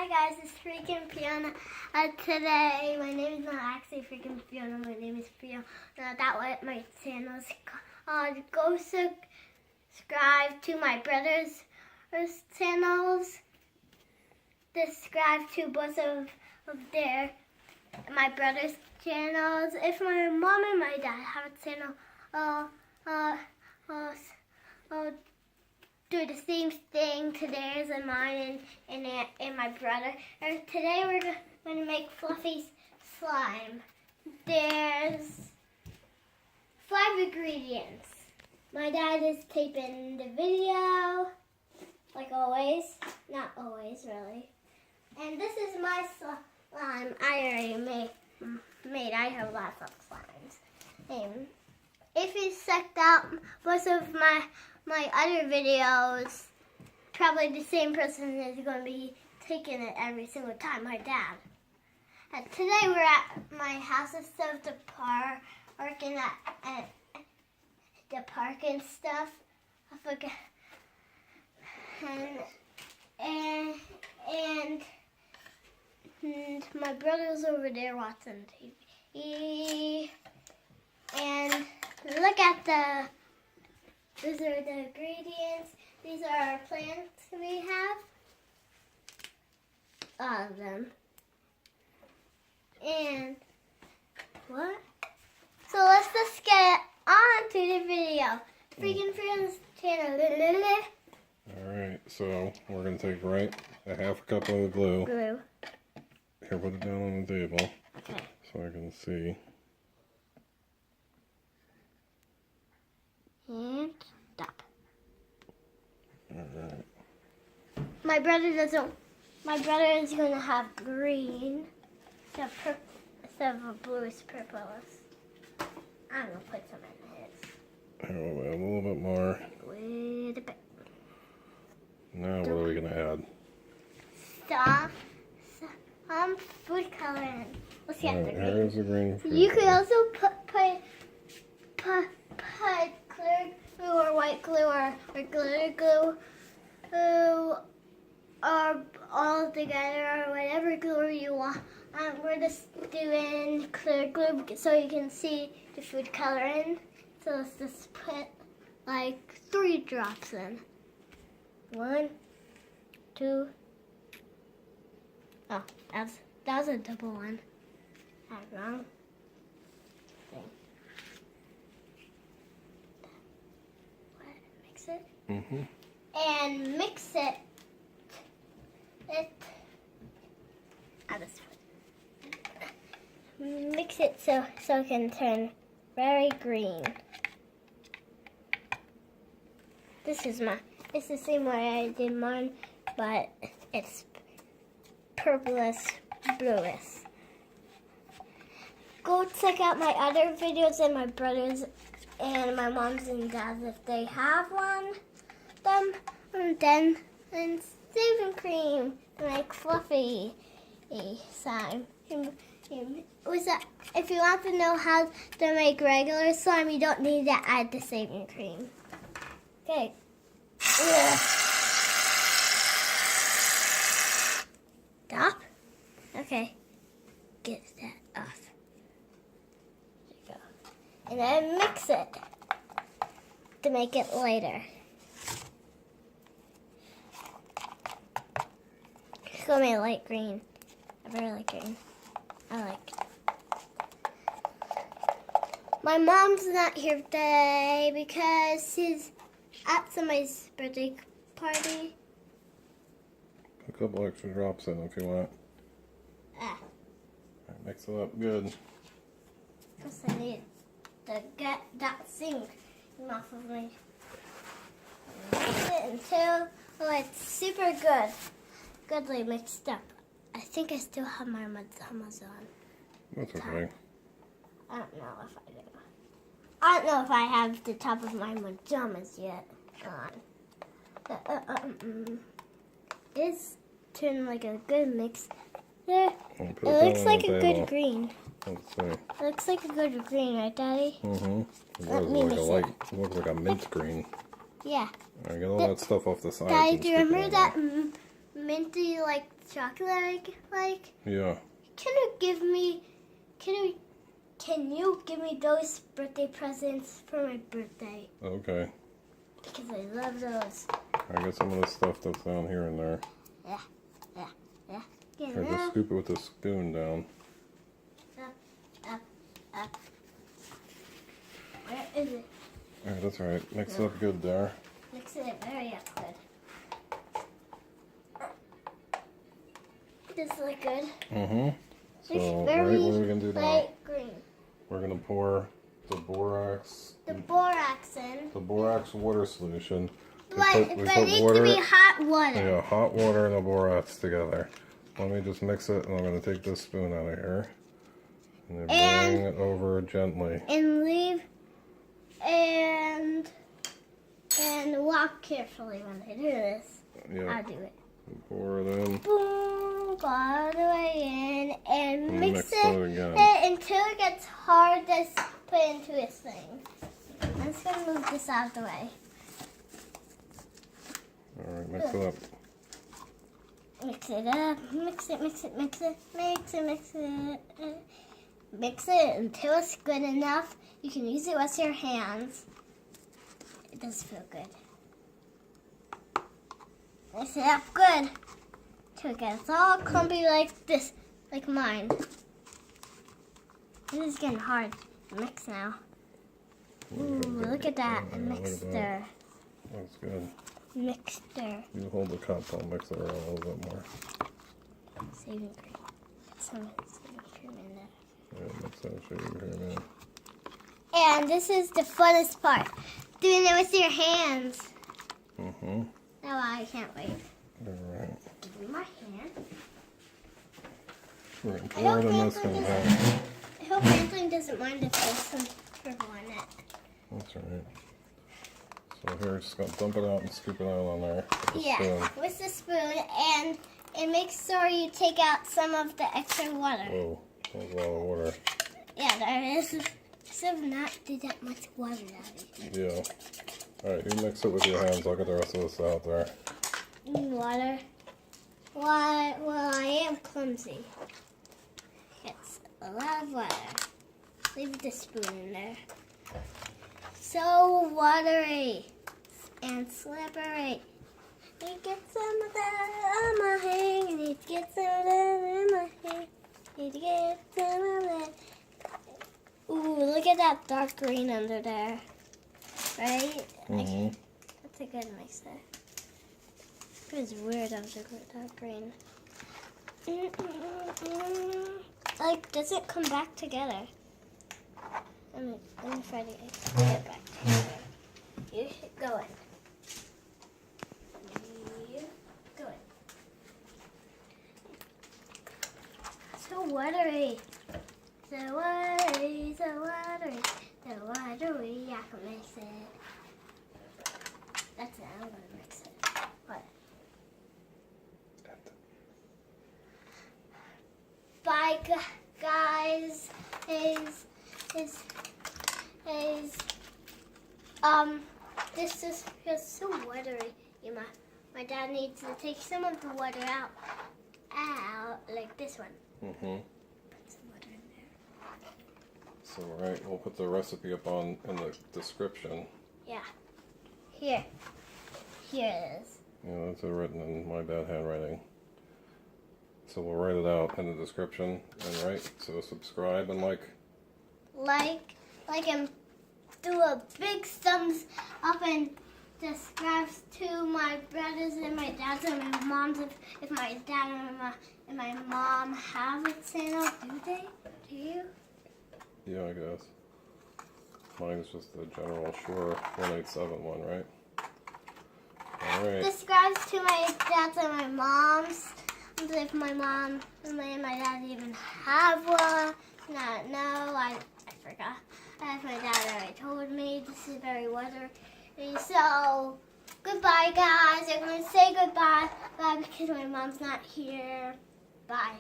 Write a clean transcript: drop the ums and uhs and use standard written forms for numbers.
guys, it's freaking Fiona. Today, my name is not actually freaking Fiona, my name is Fiona. That what my channel is called. Go subscribe to my brother's channels. Subscribe to both of my brother's channels. If my mom and my dad have a channel, I'll do the same thing to theirs and mine and my brother. Today we're going to make Fluffy's slime. There's 5 ingredients. My dad is taping the video, like always. Not always, really. And this is my slime I already made. I have lots of slimes. And if you checked out most of my other videos, probably the same person is going to be taking it every single time, my dad. And today we're at my house instead of the park and the park and stuff. I forget. And my brother's over there watching TV. And look at these are the ingredients. These are our plants we have. All of them. And what? So let's just get on to the video. Freaking Fiona's channel. Alright, so we're going to take a half a cup of glue. Glue. Here, put it down on the table. Okay. So I can see. And stop. Alright. My brother is going to have green instead of a bluish purplish. I'm going to put some in his. Here, we'll add a little bit more. Wait a bit. Now what are we going to add? Some food coloring. Let's get the green. Here's the green food You could color. also put clear glue or white glue or glitter glue or all together or whatever glue you want. We're just doing clear glue so you can see the food coloring. So let's just put like 3 drops in. 1, 2. Oh, that was a double one. I was wrong. Mix it. And mix it. Mix it so it can turn very green. This is the same way I did mine, but it's purplish bluish. Go check out my other videos and my brothers and my mom's and dad's if they have them. And shaving cream like Fluffy slime. If you want to know how to make regular slime, you don't need to add the shaving cream. Okay. Stop. Okay. Get that off. There you go. And then mix it to make it lighter. It's gonna be a light green. A very light green. I like it. My mom's not here today because she's at somebody's birthday party. A couple extra drops in if you want. Mix it up good. Because I need to get that sink off of me. Mix it until it's super goodly mixed up. I think I still have my pajamas on. That's okay. I don't know if I do. I don't know if I have the top of my pajamas yet on. It's turned like a good mix. There. It looks like a good green. Let's see. It looks like a good green, right, Daddy? It looks like a mint green. Yeah. I get all that stuff off the side. Daddy, do you remember that minty, like, chocolate like? Yeah. Can you give me those birthday presents for my birthday? Okay. Because I love those. I got some of the stuff that's down here in there. Yeah. Get Or it just up, scoop it with the spoon down. up. Where is it? Alright, that's alright. Mix it up good there. Mix it very up good. Does it look good? Mm-hmm. So, It's very right, what are we going to do now? light green. We're going to pour the borax The borax water solution. but it needs to be hot water. Yeah, hot water and the borax together. Let me just mix it, and I'm going to take this spoon out of here. And then bring it over gently. And leave and walk carefully when I do this. Yeah. I'll do it. Pour it in. Boom, go all the way in and mix it again. until it gets hard. Just put it into its thing. I'm just gonna move this out of the way. Alright, mix it up. Mix it up. Mix it until it's good enough. You can use it with your hands. It does feel good. Mix it up good. Till it gets all clumpy like this, like mine. This is getting hard to mix now. Ooh, look at that. A mixture. That's good. Mixture. You hold the cup, I'll mix it around a little bit more. Saving cream. Some saving cream in there. Yeah, mix that sugar here, man. And this is the funnest part. Doing it with your hands. Mm-hmm. Now I can't wait. Alright. Give me my hand. We're going to pour it in this one now. I hope Anthony doesn't mind if there's some purple in it. That's alright. So here, just going to dump it out and scoop it out on there. With the Yeah, spoon. with the spoon, and make sure you take out some of the extra water. Whoa, that's a lot of water. Yeah, there is. So not do that much water out of it. Yeah. Alright, you mix it with your hands. I'll get the rest of this out there. Water. Why? Well, I am clumsy. It's a lot of water. Leave the spoon in there. So watery and slippery. Need to get some of that on my hand. I need to get some of that in my hand. Need to get some of that. Ooh, look at that dark green under there. Right? Mm-hmm. That's a good mixer. It was weird of the dark green. Like, does it come back together? Let me try to get it back together. You should go in. You go in. So watery. So watery, so watery, so watery. I can mix it. That's it, I'm gonna mix it. What? Bye, guys. This is just so watery. Yeah, my dad needs to take some of the water out, like this one. Mm-hmm. Put some water in there. So, right, we'll put the recipe up in the description. Yeah. Here it is. Yeah, that's written in my bad handwriting. So we'll write it out in the description and right. So subscribe and like. Like and do a big thumbs up and subscribe to my brothers and my dads and my moms if my dad and my mom have a channel. Do they? Do you? Yeah, I guess. Mine's just the general Shure 1871, right? Alright. Subscribe to my dad's and my mom's. If my mom and my dad even have one. No, I forgot. As my dad already told me, this is very watery. So, goodbye, guys. I'm going to say goodbye because my mom's not here. Bye.